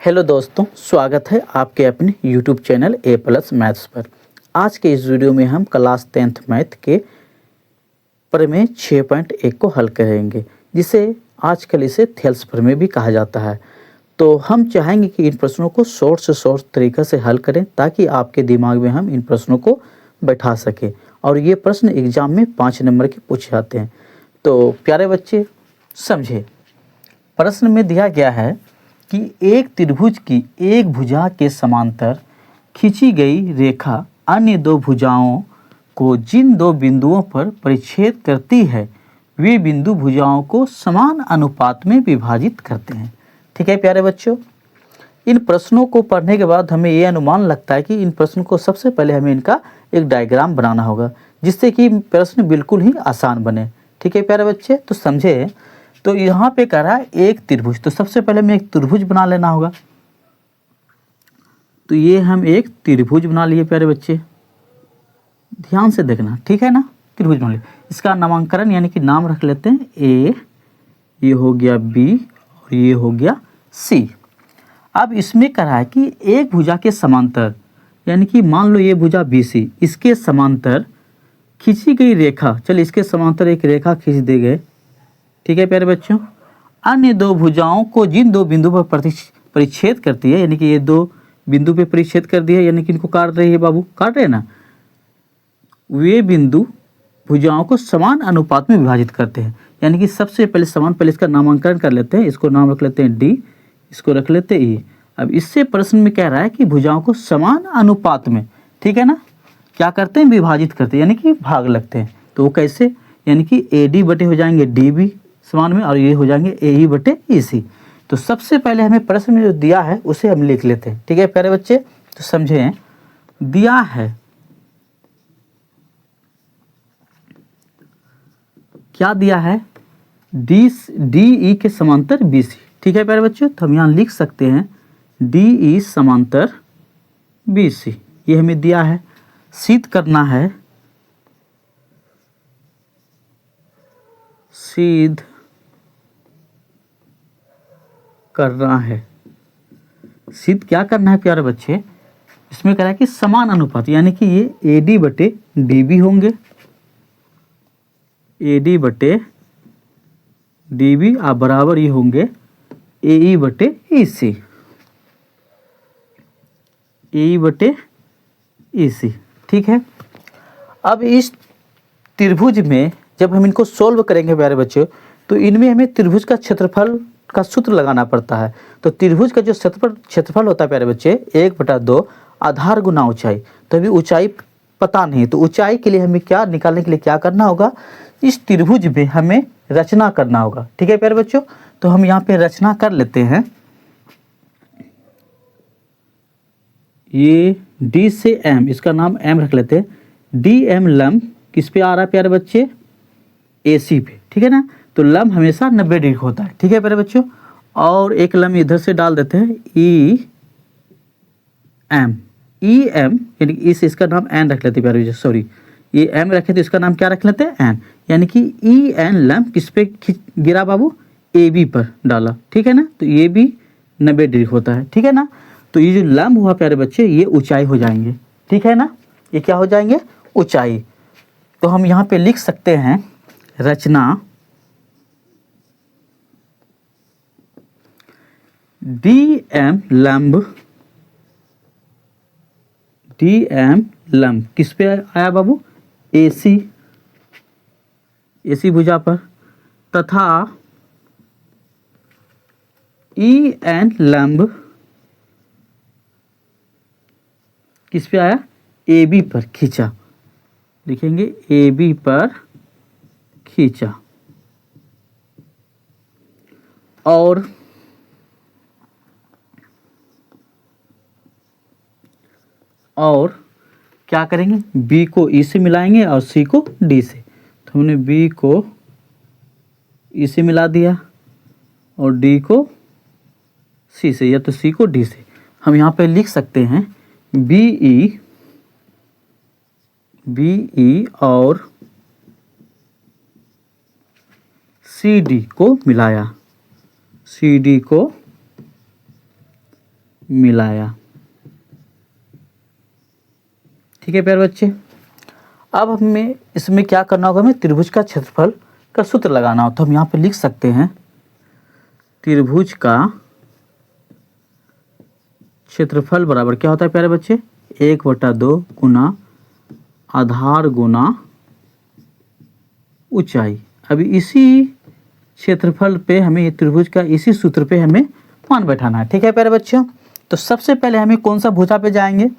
Hello दोस्तों, स्वागत है आपके अपने यूट्यूब चैनल A+ मैथ्स पर। आज के इस वीडियो में हम क्लास 10th मैथ के प्रमेय 6.1 को हल करेंगे, जिसे आजकल इसे थेल्स प्रमेय भी कहा जाता है। तो हम चाहेंगे कि इन प्रश्नों को शॉर्ट से शॉर्ट तरीक़े से हल करें ताकि आपके दिमाग में हम इन प्रश्नों को बैठा सकें। और ये प्रश्न एग्ज़ाम में 5 नंबर के पूछे जाते हैं। तो प्यारे बच्चे समझे, प्रश्न में दिया गया है कि एक त्रिभुज की एक भुजा के समांतर खींची गई रेखा अन्य दो भुजाओं को जिन दो बिंदुओं पर परिच्छेद करती है वे बिंदु भुजाओं को समान अनुपात में विभाजित करते हैं। ठीक है प्यारे बच्चों, इन प्रश्नों को पढ़ने के बाद हमें ये अनुमान लगता है कि इन प्रश्नों को सबसे पहले हमें इनका एक डायग्राम बनाना होगा, जिससे कि प्रश्न बिल्कुल ही आसान बने। ठीक है प्यारे बच्चे, तो समझे। तो यहाँ पे कह रहा है एक त्रिभुज, तो सबसे पहले हमें एक त्रिभुज बना लेना होगा। तो ये हम एक त्रिभुज बना लिए प्यारे बच्चे, ध्यान से देखना, ठीक है ना। त्रिभुज बना लिए, इसका नामकरण यानी कि नाम रख लेते हैं ए, ये हो गया बी और ये हो गया सी। अब इसमें कह रहा है कि एक भुजा के समांतर, यानी कि मान लो ये भुजा बी सी, इसके समांतर खींची गई रेखा, चलिए इसके समांतर एक रेखा खींच दे गए। ठीक है प्यारे बच्चों, अन्य दो भुजाओं को जिन दो बिंदु पर परिच्छेद करती है, यानी कि ये दो बिंदु पे परिच्छेद कर दिया, यानी कि इनको काट रही है, बाबू काट रहे हैं ना, वे बिंदु भुजाओं को समान अनुपात में विभाजित करते हैं। यानी कि सबसे पहले समान, पहले इसका नामकरण कर लेते हैं, इसको नाम रख लेते हैं डी, इसको रख लेते हैं ई। अब इससे प्रश्न में कह रहा है कि भुजाओं को समान अनुपात में, ठीक है ना, क्या करते हैं, विभाजित करते हैं, यानी कि भाग लगते हैं। तो वो कैसे, यानी कि ए डी बटे हो जाएंगे डी बी समान में, और ये हो जाएंगे ए ई बटे ई सी। तो सबसे पहले हमें प्रश्न में जो दिया है उसे हम लिख लेते हैं। ठीक है प्यारे बच्चे, तो समझें, दिया है, क्या दिया है, डी ई के समांतर बी सी। ठीक है प्यारे बच्चों, तो हम यहाँ लिख सकते हैं डी ई समांतर बी सी, ये हमें दिया है। सिद्ध करना है, सिद्ध करना है, सिद्ध क्या करना है प्यारे बच्चे, इसमें कह रहा है कि समान अनुपात, यानी कि ये ए डी बटे डी बी होंगे, ए डी बटे डी बी आप बराबर ये होंगे ए ई बटे ई सी, ए ई बटे ई सी। ठीक है, अब इस त्रिभुज में जब हम इनको सोल्व करेंगे प्यारे बच्चों, तो इनमें हमें त्रिभुज का क्षेत्रफल का सूत्र लगाना पड़ता है। तो त्रिभुज का जो क्षेत्रफल होता है प्यारे बच्चे, 1/2 आधार गुना ऊंचाई। तो अभी ऊंचाई पता नहीं, तो ऊंचाई के लिए हमें क्या निकालने के लिए क्या करना होगा, इस त्रिभुज में हमें रचना करना होगा। ठीक है प्यारे बच्चों, तो हम यहाँ पे रचना कर लेते हैं। ये डी से एम, इसका नाम एम रख लेते हैं। डी एम लंब किस पे आ रहा है प्यारे बच्चे, ए सी पे, ठीक है ना। तो लंब हमेशा 90 डिग्री होता है। ठीक है प्यारे बच्चों, और एक लंब इधर से डाल देते हैं ई एम, ई एम, यानी इसका नाम एन रख लेते हैं प्यारे बच्चों, सॉरी ये एम रखे तो इसका नाम क्या रख लेते हैं, एन, यानी कि ई एन लंब किस पे गिरा बाबू, ए बी पर डाला। ठीक है ना, तो ये भी 90 डिग्री होता है। ठीक है ना, तो ये जो लंब हुआ प्यारे बच्चे, ये ऊंचाई हो जाएंगे। ठीक है ना, ये क्या हो जाएंगे, ऊंचाई। तो हम यहाँ पे लिख सकते हैं रचना डी एम लंब किस पे आया बाबू, ए सी भुजा पर, तथा ई एन लंब किस पे आया, ए बी पर खींचा, लिखेंगे ए बी पर खींचा। और क्या करेंगे, बी को ई से मिलाएंगे और सी को डी से। तो हमने बी को ई से मिला दिया और डी को सी से, या तो सी को डी से। हम यहाँ पे लिख सकते हैं बी ई और सी डी को मिलाया, सी डी को मिलाया। ठीक है प्यारे बच्चे, अब हमें इसमें क्या करना होगा, हमें त्रिभुज का क्षेत्रफल का सूत्र लगाना हो। तो हम यहाँ पे लिख सकते हैं त्रिभुज का क्षेत्रफल बराबर क्या होता है प्यारे बच्चे, 1/2 गुना आधार गुना ऊंचाई। अभी इसी क्षेत्रफल पे हमें ये त्रिभुज का इसी सूत्र पे हमें मान बैठाना है। ठीक है प्यारे बच्चों, तो सबसे पहले हमें कौन सा भुजा पे जाएंगे,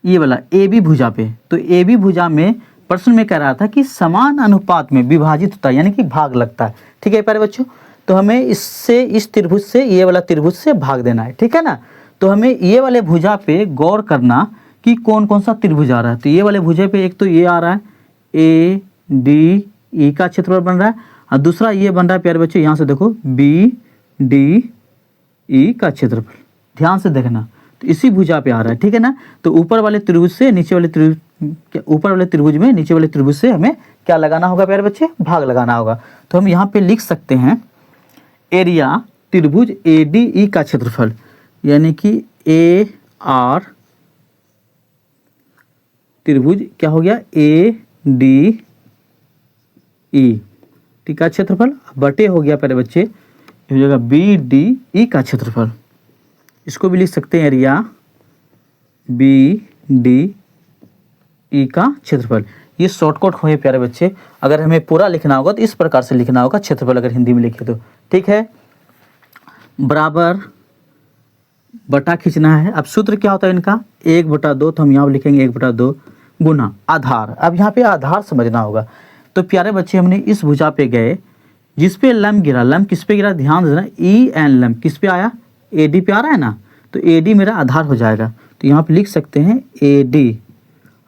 ये वाला ए बी भुजा पे। तो ए बी भुजा में प्रश्न में कह रहा था कि समान अनुपात में विभाजित होता है, यानी कि भाग लगता है। ठीक है प्यारे बच्चों, तो हमें इससे इस त्रिभुज से ये वाला त्रिभुज से भाग देना है। ठीक है ना, तो हमें ये वाले भुजा पे गौर करना कि कौन कौन सा त्रिभुज आ रहा है। तो ये वाले भुजा पे एक तो ये आ रहा है ए डी ई का क्षेत्रफल बन रहा है, और दूसरा ये बन रहा है प्यारे बच्चों, यहाँ से देखो बी डी ई का क्षेत्रफल। ध्यान से देखना, तो इसी भुजा पे आ रहा है। ठीक है ना, तो ऊपर वाले त्रिभुज से नीचे वाले त्रिभुज, ऊपर वाले त्रिभुज में नीचे वाले त्रिभुज से हमें क्या लगाना होगा प्यारे बच्चे, भाग लगाना होगा। तो हम यहाँ पे लिख सकते हैं एरिया त्रिभुज ए डी ई का क्षेत्रफल, यानी कि ए आर त्रिभुज क्या हो गया ए डी ई टी का क्षेत्रफल बटे हो गया प्यारे बच्चे, हो जाएगा बी डी ई का क्षेत्रफल। इसको भी लिख सकते हैं एरिया बी डी ई का क्षेत्रफल। ये शॉर्टकट हो प्यारे बच्चे, अगर हमें पूरा लिखना होगा तो इस प्रकार से लिखना होगा क्षेत्रफल, अगर हिंदी में लिखे तो। ठीक है, बराबर बटा खींचना है। अब सूत्र क्या होता है इनका, 1/2, तो हम यहाँ लिखेंगे 1/2 गुना आधार। अब यहाँ पे आधार समझना होगा। तो प्यारे बच्चे हमने इस भुजा पे गए जिस पे लंब गिरा, लंब किस पे गिरा, ध्यान देना, ई एन लंब किस पे आया, ए डी पे आ रहा है ना, तो ए डी मेरा आधार हो जाएगा। तो यहाँ पे लिख सकते हैं ए डी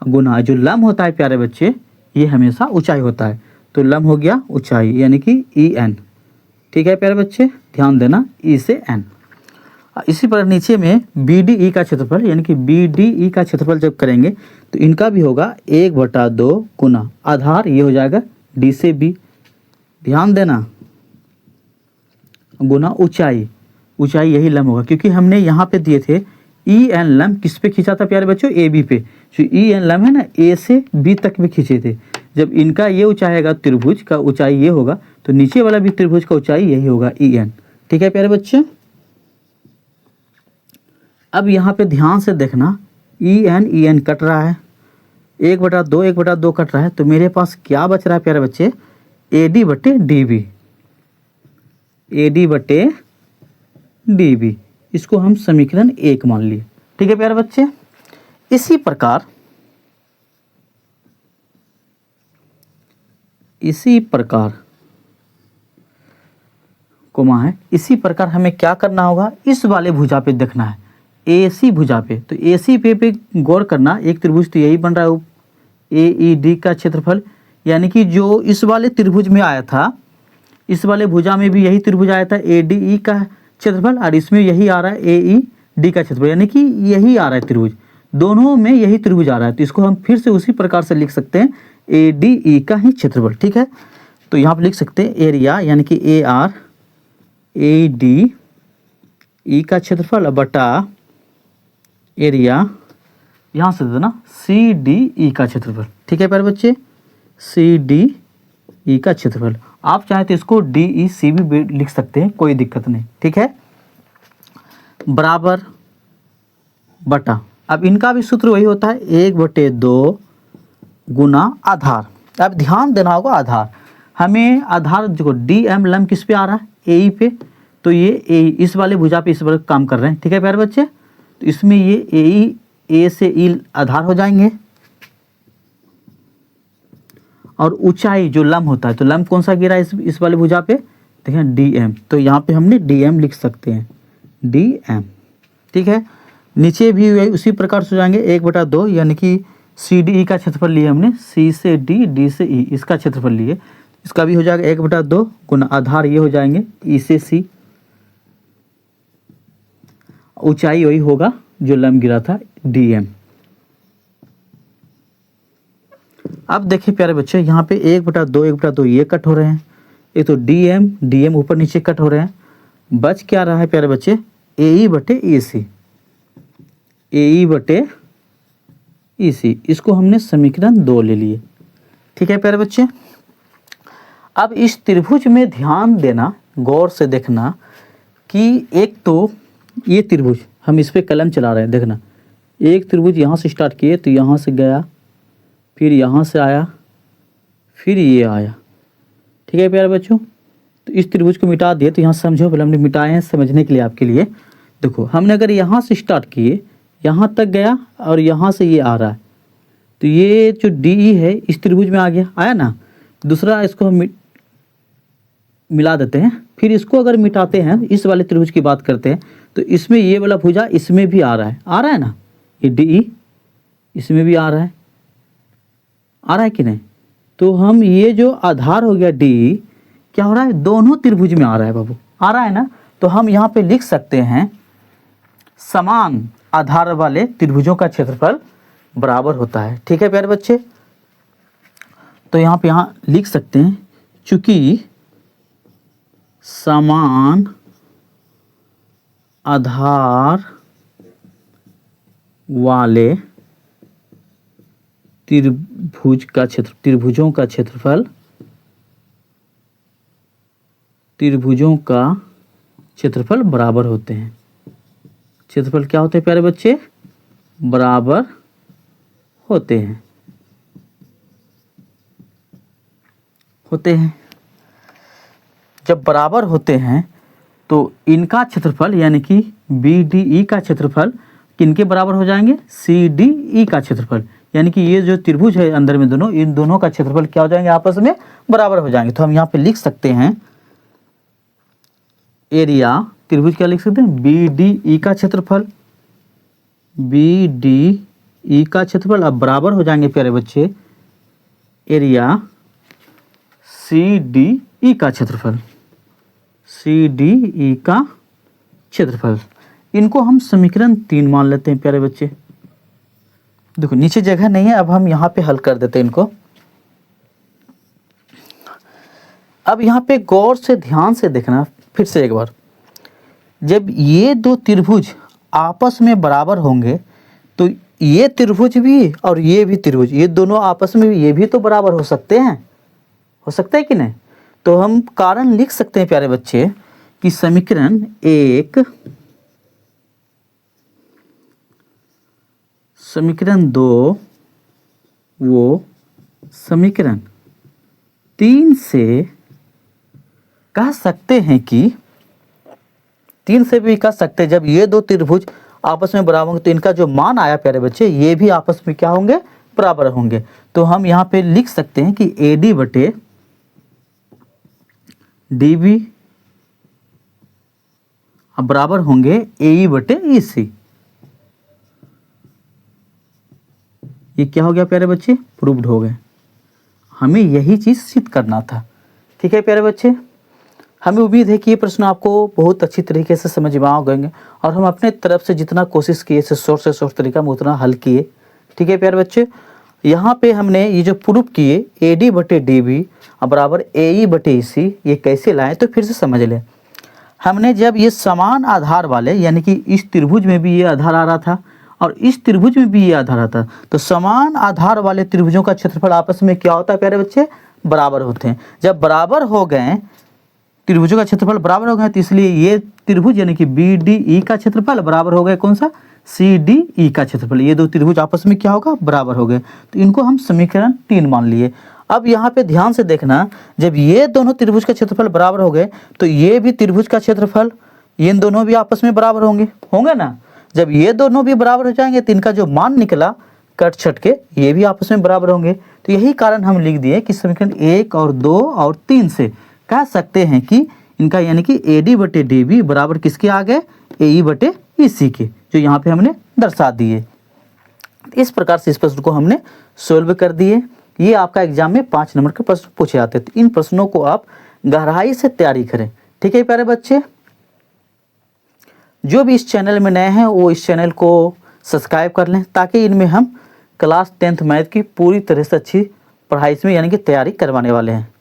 गुना जो लंब होता है प्यारे बच्चे, ये हमेशा ऊंचाई होता है, तो लंब हो गया ऊंचाई यानी कि ई एन। ठीक है प्यारे बच्चे, ध्यान देना, ई से एन। इसी पर नीचे में बी डी ई का क्षेत्रफल, यानी कि बी डी ई का क्षेत्रफल जब करेंगे तो इनका भी होगा 1/2 गुना आधार, ये हो जाएगा डी से बी, ध्यान देना, गुना ऊंचाई, ऊंचाई यही लंब होगा, क्योंकि हमने यहाँ पे दिए थे ई एन लंब किस पे खींचा था प्यारे बच्चों, ए बी पे। जो ई एन लंब है ना, ए से बी तक में खींचे थे। जब इनका ये ऊंचाई आएगा, त्रिभुज का ऊंचाई ये होगा, तो नीचे वाला भी त्रिभुज का ऊंचाई यही होगा ई एन। ठीक है प्यारे बच्चे, अब यहाँ पे ध्यान से देखना, ई एन कट रहा है, 1/2 कट रहा है, तो मेरे पास क्या बच रहा है प्यारे बच्चे, ए डी बटे डी बी, ए डी बटे डी बी। इसको हम समीकरण 1 मान लिए। ठीक है प्यारे बच्चे, इसी प्रकार कोमा है, इसी प्रकार हमें क्या करना होगा, इस वाले भुजा पे देखना है, ए सी भुजा पे। तो ए सी पे गौर करना, एक त्रिभुज तो यही बन रहा है ए ई डी का क्षेत्रफल, यानी कि जो इस वाले त्रिभुज में आया था, इस वाले भुजा में भी यही त्रिभुज आया था ए डी ई का क्षेत्रफल, और इसमें यही आ रहा है ए ई डी का क्षेत्रफल, यानी कि यही आ रहा है त्रिभुज, दोनों में यही त्रिभुज आ रहा है। तो इसको हम फिर से उसी प्रकार से लिख सकते हैं ए डी ई का ही क्षेत्रफल। ठीक है, तो यहाँ पर लिख सकते हैं एरिया, यानी कि A R A D E का क्षेत्रफल बटा एरिया, यहाँ से देना सी डी ई का क्षेत्रफल। ठीक है प्यारे बच्चे, सी डी ई का क्षेत्रफल। आप चाहे तो इसको डी ई सी भी लिख सकते हैं, कोई दिक्कत नहीं। ठीक है, बराबर बटा, अब इनका भी सूत्र वही होता है 1/2 गुना आधार। अब ध्यान देना होगा आधार, हमें आधार जो डी एम लंब किस पे आ रहा है, ए ई पे, तो ये ए इस वाले भुजा पे इस पर काम कर रहे हैं। ठीक है प्यारे बच्चे, तो इसमें ये ए ई, ए से ई आधार हो जाएंगे, और ऊंचाई जो लंब होता है, तो लंब कौन सा गिरा है इस वाले भुजा पे, देखें डी एम, तो यहाँ पे हमने डी एम लिख सकते हैं, डी एम। ठीक है, नीचे भी उसी प्रकार से हो जाएंगे 1/2, यानी कि सी डी ई का क्षेत्रफल लिए हमने, सी से डी, डी से ई, इसका क्षेत्रफल लिए, इसका भी हो जाएगा 1/2 गुना आधार, ये हो जाएंगे ई से सी, ऊंचाई वही होगा जो लंब गिरा था डी एम। अब देखिए प्यारे बच्चे, यहाँ पे 1/2 ये कट हो रहे हैं, एक तो डी एम ऊपर नीचे कट हो रहे हैं, बच क्या रहा है प्यारे बच्चे, ए ई बटे ई सी, ए ई बटे ई सी, इसको हमने समीकरण 2 ले लिए। ठीक है प्यारे बच्चे, अब इस त्रिभुज में ध्यान देना, गौर से देखना कि एक तो ये त्रिभुज, हम इस पे कलम चला रहे हैं, देखना एक त्रिभुज यहाँ से स्टार्ट किए तो यहाँ से गया, फिर यहाँ से आया, फिर ये आया। ठीक है प्यारे बच्चों, तो इस त्रिभुज को मिटा दिए, तो यहाँ समझो, पहले हमने मिटाए हैं समझने के लिए आपके लिए। देखो हमने अगर यहाँ से स्टार्ट किए, यहाँ तक गया और यहाँ से ये आ रहा है, तो ये जो डी ई है इस त्रिभुज में आ गया, आया ना। दूसरा इसको हम मिला देते हैं, फिर इसको अगर मिटाते हैं, इस वाले त्रिभुज की बात करते हैं, तो इसमें ये वाला भुजा इसमें भी आ रहा है ना, ये डी ई इसमें भी आ रहा है कि नहीं। तो हम ये जो आधार हो गया डी ई, क्या हो रहा है, दोनों त्रिभुज में आ रहा है बाबू, आ रहा है ना। तो हम यहाँ पे लिख सकते हैं समान आधार वाले त्रिभुजों का क्षेत्रफल बराबर होता है। ठीक है प्यारे बच्चे, तो यहाँ लिख सकते हैं, चूंकि समान आधार वाले त्रिभुजों का क्षेत्रफल बराबर होते हैं। क्षेत्रफल क्या होते हैं प्यारे बच्चे, बराबर होते हैं। जब बराबर होते हैं तो इनका क्षेत्रफल यानी कि बी डी ई का क्षेत्रफल किनके बराबर हो जाएंगे, सी डी ई का क्षेत्रफल, यानी कि ये जो त्रिभुज है अंदर में दोनों, इन दोनों का क्षेत्रफल क्या हो जाएंगे, आपस में बराबर हो जाएंगे। तो हम यहाँ पे लिख सकते हैं एरिया, त्रिभुज क्या लिख सकते हैं, बी डी ई का क्षेत्रफल, बी डी ई का क्षेत्रफल, अब बराबर हो जाएंगे प्यारे बच्चे एरिया सी डी ई का क्षेत्रफल, सी डी ई का क्षेत्रफल। इनको हम समीकरण 3 मान लेते हैं प्यारे बच्चे। देखो नीचे जगह नहीं है, अब हम यहाँ पे हल कर देते हैं इनको। अब यहाँ पे गौर से ध्यान से देखना फिर से एक बार, जब ये दो त्रिभुज आपस में बराबर होंगे तो ये त्रिभुज भी और ये भी त्रिभुज, ये दोनों आपस में भी, ये भी तो बराबर हो सकते हैं, हो सकता है कि नहीं। तो हम कारण लिख सकते हैं प्यारे बच्चे कि समीकरण 1, समीकरण 2 वो समीकरण 3 से कह सकते हैं कि 3 से भी कह सकते हैं, जब ये दो त्रिभुज आपस में बराबर होंगे तो इनका जो मान आया प्यारे बच्चे, ये भी आपस में क्या होंगे, बराबर होंगे। तो हम यहाँ पे लिख सकते हैं कि ए डी बटे डी बी बराबर होंगे ए ई बटे ई सी। ये क्या हो गया प्यारे बच्चे, प्रूव्ड हो गए। हमें यही चीज़ सिद्ध करना था। ठीक है प्यारे बच्चे, हमें उम्मीद है कि ये प्रश्न आपको बहुत अच्छी तरीके से समझ में आ गए और हम अपने तरफ से जितना कोशिश किए से शॉर्ट तरीका में उतना हल किए। ठीक है प्यारे बच्चे, यहाँ पे हमने ये जो प्रूव किए ए डी बटे डी बी बराबर ए ई बटे ई सी, ये कैसे लाएं तो फिर से समझ लें। हमने जब ये समान आधार वाले, यानी कि इस त्रिभुज में भी ये आधार आ रहा था और इस त्रिभुज में भी ये आधार आता, तो समान आधार वाले त्रिभुजों का क्षेत्रफल आपस में क्या होता है प्यारे बच्चे, बराबर होते हैं। जब बराबर हो गए, त्रिभुजों का क्षेत्रफल बराबर हो गए, तो इसलिए ये त्रिभुज यानी कि बी डी ई का क्षेत्रफल बराबर हो गए कौन सा, सी डी ई का क्षेत्रफल। ये दो त्रिभुज आपस में क्या होगा, बराबर हो गए। तो इनको हम समीकरण 3 मान लिए। अब यहाँ पे ध्यान से देखना, जब ये दोनों त्रिभुज का क्षेत्रफल बराबर हो गए तो ये भी त्रिभुज का क्षेत्रफल, ये दोनों भी आपस में बराबर होंगे ना। जब ये दोनों भी बराबर हो जाएंगे तो इनका जो मान निकला कट छट के, ये भी आपस में बराबर होंगे। तो यही कारण हम लिख दिए कि समीकरण 1 और 2 और 3 से कह सकते हैं कि इनका यानी कि ए डी बटे डी बी बराबर किसके आ गए, ए ई बटे ई सी के, जो यहाँ पे हमने दर्शा दिए। इस प्रकार से इस प्रश्न को हमने सोल्व कर दिए। ये आपका एग्जाम में 5 नंबर के प्रश्न पूछे जाते थे। इन प्रश्नों को आप गहराई से तैयारी करें। ठीक है प्यारे बच्चे, जो भी इस चैनल में नए हैं वो इस चैनल को सब्सक्राइब कर लें, ताकि इनमें हम क्लास 10th मैथ की पूरी तरह से अच्छी पढ़ाई इसमें यानी कि तैयारी करवाने वाले हैं।